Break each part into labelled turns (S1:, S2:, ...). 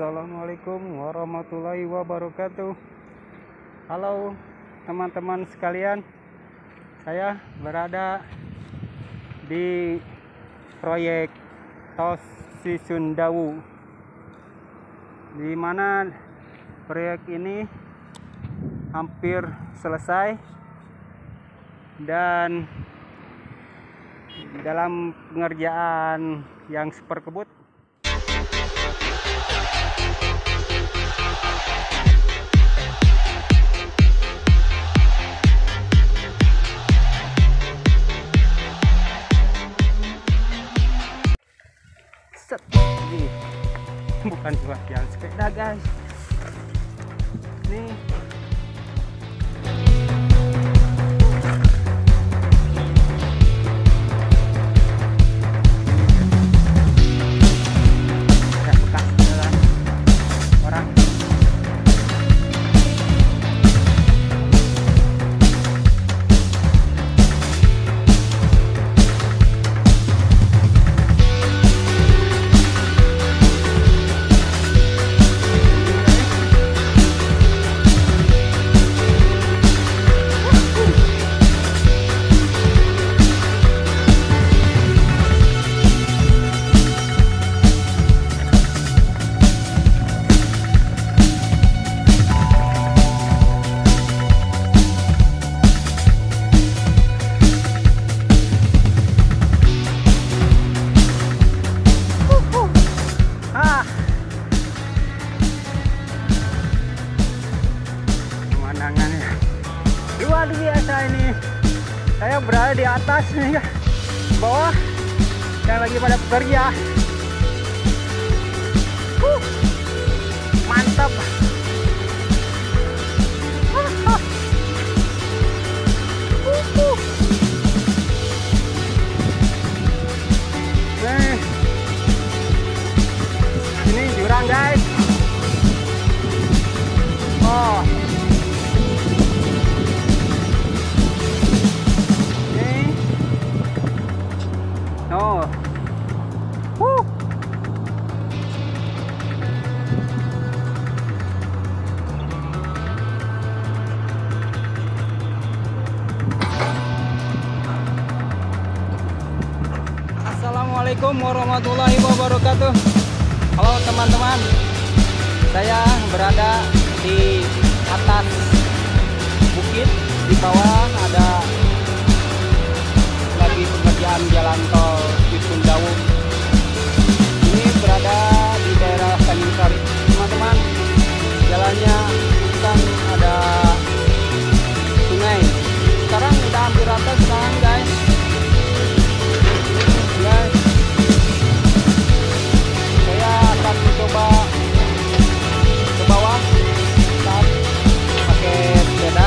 S1: Assalamualaikum warahmatullahi wabarakatuh. Halo teman-teman sekalian, saya berada di proyek Tos Cisundawu, di mana proyek ini hampir selesai dan dalam pengerjaan yang seperkebut. Ini bukan buat jalan sepeda guys, nih ada bekas jalan orang. Pemandangannya luar biasa ini. Saya berada di atas nih ya, bawah yang lagi pada bekerja. Mantap. Ini jurang guys. Oh, no. Assalamualaikum warahmatullahi wabarakatuh. Halo teman-teman, saya berada di atas bukit, di bawah ada lagi pengerjaan jalan tol Cisundawu. Ini berada di daerah Tanjung Sari, teman-teman. Jalannya kan ada sungai. Sekarang udah hampir rata sekarang guys. Saya akan mencoba ke bawah saat pakai sepeda.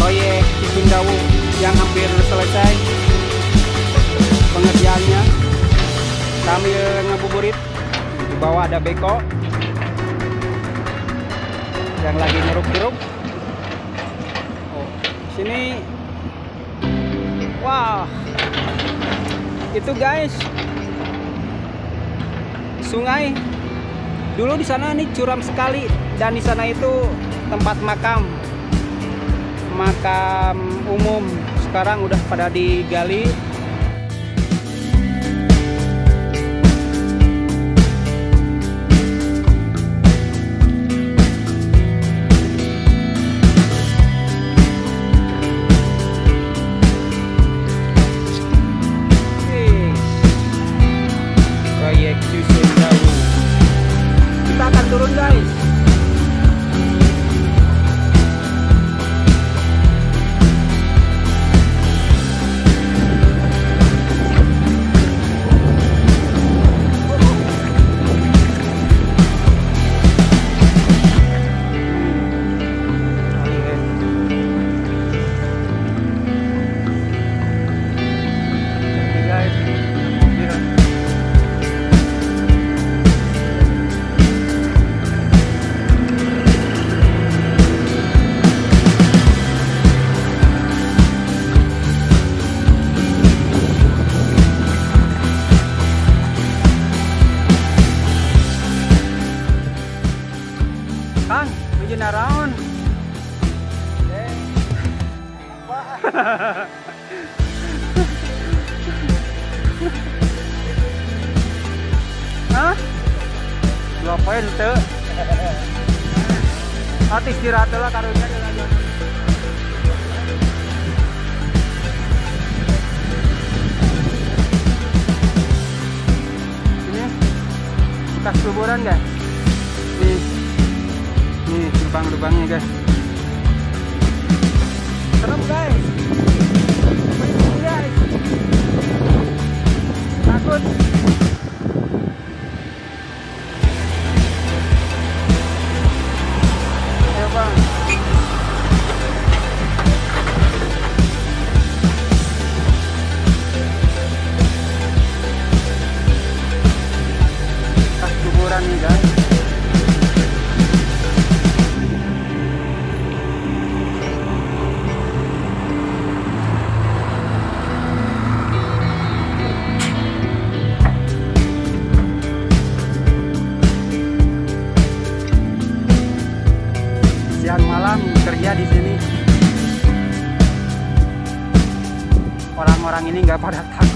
S1: Proyek Cisundawu yang hampir selesai pengerjaannya, sambil ngabuburit. Di bawah ada beko yang lagi nyeruk-nyeruk. Oh, sini, wah, itu guys sungai. Dulu di sana nih curam sekali, dan di sana itu tempat makam umum. Sekarang udah pada digali. Proyek Cisundawu. Kita akan turun guys. lagi naraon. Hah? 2 poin teu. Hati istirahat lah karunya di lanjut. Ini bekas kuburan guys. Nih lubang-lubangnya guys. Serem guys. Guys. Takut. Ayo bang. Bekas kuburan nih guys. Malam kerja di sini, orang-orang ini nggak pada takut.